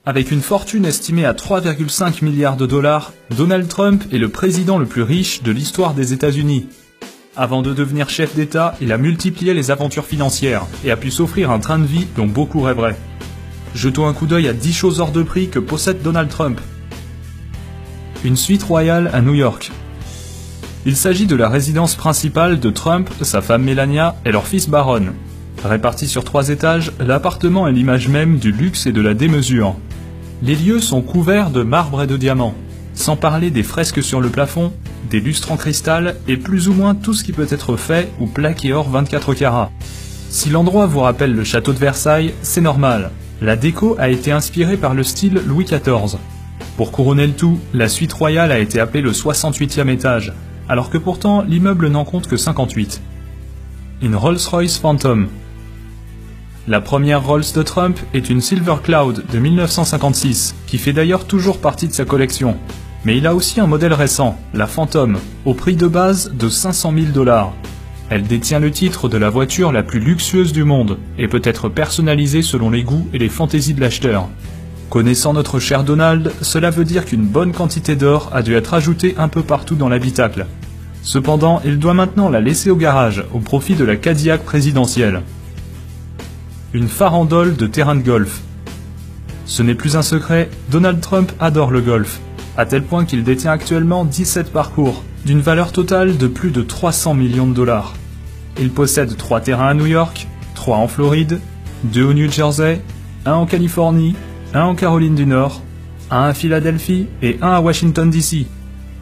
Avec une fortune estimée à 3,5 milliards de dollars, Donald Trump est le président le plus riche de l'histoire des États-Unis. Avant de devenir chef d'État, il a multiplié les aventures financières et a pu s'offrir un train de vie dont beaucoup rêveraient. Jetons un coup d'œil à 10 choses hors de prix que possède Donald Trump. Une suite royale à New York. Il s'agit de la résidence principale de Trump, sa femme Melania et leur fils Barron. Réparti sur 3 étages, l'appartement est l'image même du luxe et de la démesure. Les lieux sont couverts de marbre et de diamants, sans parler des fresques sur le plafond, des lustres en cristal et plus ou moins tout ce qui peut être fait ou plaqué or 24 carats. Si l'endroit vous rappelle le château de Versailles, c'est normal. La déco a été inspirée par le style Louis XIV. Pour couronner le tout, la suite royale a été appelée le 68e étage, alors que pourtant l'immeuble n'en compte que 58. Une Rolls-Royce Phantom. La première Rolls de Trump est une Silver Cloud de 1956, qui fait d'ailleurs toujours partie de sa collection. Mais il a aussi un modèle récent, la Phantom, au prix de base de 500 000 $. Elle détient le titre de la voiture la plus luxueuse du monde et peut être personnalisée selon les goûts et les fantaisies de l'acheteur. Connaissant notre cher Donald, cela veut dire qu'une bonne quantité d'or a dû être ajoutée un peu partout dans l'habitacle. Cependant, il doit maintenant la laisser au garage au profit de la Cadillac présidentielle. Une farandole de terrain de golf. Ce n'est plus un secret, Donald Trump adore le golf, à tel point qu'il détient actuellement 17 parcours, d'une valeur totale de plus de 300 millions de $. Il possède 3 terrains à New York, 3 en Floride, 2 au New Jersey, 1 en Californie, 1 en Caroline du Nord, 1 à Philadelphie et 1 à Washington DC.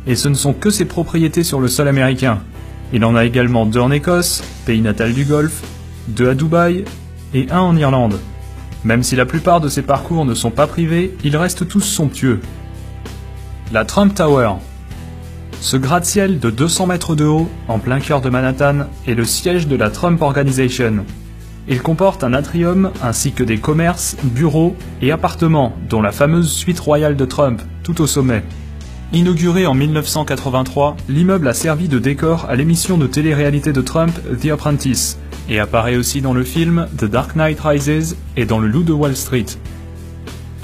Et ce ne sont que ses propriétés sur le sol américain. Il en a également 2 en Écosse, pays natal du golf, 2 à Dubaï et 1 en Irlande. Même si la plupart de ces parcours ne sont pas privés, ils restent tous somptueux. La Trump Tower. Ce gratte-ciel de 200 mètres de haut, en plein cœur de Manhattan, est le siège de la Trump Organization. Il comporte un atrium ainsi que des commerces, bureaux et appartements, dont la fameuse suite royale de Trump, tout au sommet. Inauguré en 1983, l'immeuble a servi de décor à l'émission de télé-réalité de Trump, The Apprentice, et apparaît aussi dans le film The Dark Knight Rises et dans Le Loup de Wall Street.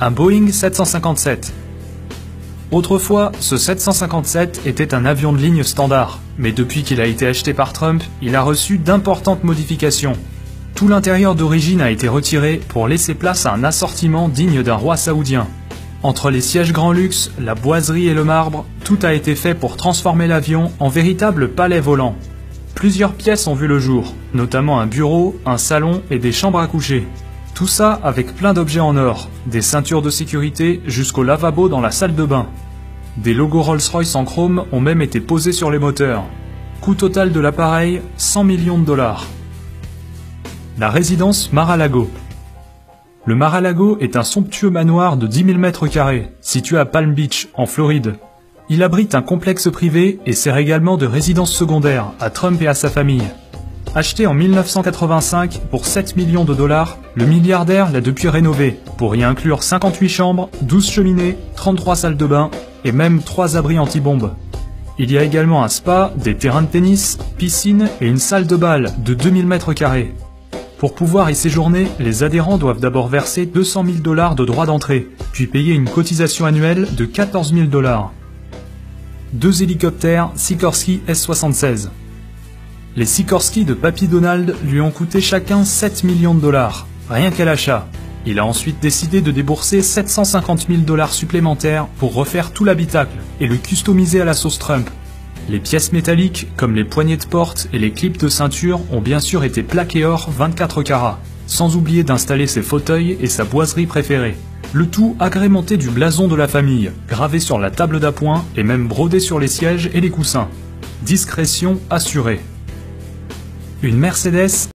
Un Boeing 757. Autrefois, ce 757 était un avion de ligne standard, mais depuis qu'il a été acheté par Trump, il a reçu d'importantes modifications. Tout l'intérieur d'origine a été retiré pour laisser place à un assortiment digne d'un roi saoudien. Entre les sièges grand luxe, la boiserie et le marbre, tout a été fait pour transformer l'avion en véritable palais volant. Plusieurs pièces ont vu le jour, notamment un bureau, un salon et des chambres à coucher. Tout ça avec plein d'objets en or, des ceintures de sécurité jusqu'au lavabo dans la salle de bain. Des logos Rolls-Royce en chrome ont même été posés sur les moteurs. Coût total de l'appareil, 100 millions de $. La résidence Mar-a-Lago. Le Mar-a-Lago est un somptueux manoir de 10 000 m², situé à Palm Beach, en Floride. Il abrite un complexe privé et sert également de résidence secondaire à Trump et à sa famille. Acheté en 1985 pour 7 millions de $, le milliardaire l'a depuis rénové, pour y inclure 58 chambres, 12 cheminées, 33 salles de bain et même 3 abris anti-bombes. Il y a également un spa, des terrains de tennis, piscine et une salle de bal de 2000 m². Pour pouvoir y séjourner, les adhérents doivent d'abord verser 200 000 $ de droits d'entrée, puis payer une cotisation annuelle de 14 000 $. 2 hélicoptères Sikorsky S-76. Les Sikorsky de Papy Donald lui ont coûté chacun 7 millions de $, rien qu'à l'achat. Il a ensuite décidé de débourser 750 000 $ supplémentaires pour refaire tout l'habitacle et le customiser à la sauce Trump. Les pièces métalliques, comme les poignées de porte et les clips de ceinture, ont bien sûr été plaquées or 24 carats, sans oublier d'installer ses fauteuils et sa boiserie préférée. Le tout agrémenté du blason de la famille, gravé sur la table d'appoint et même brodé sur les sièges et les coussins. Discrétion assurée. Une Mercedes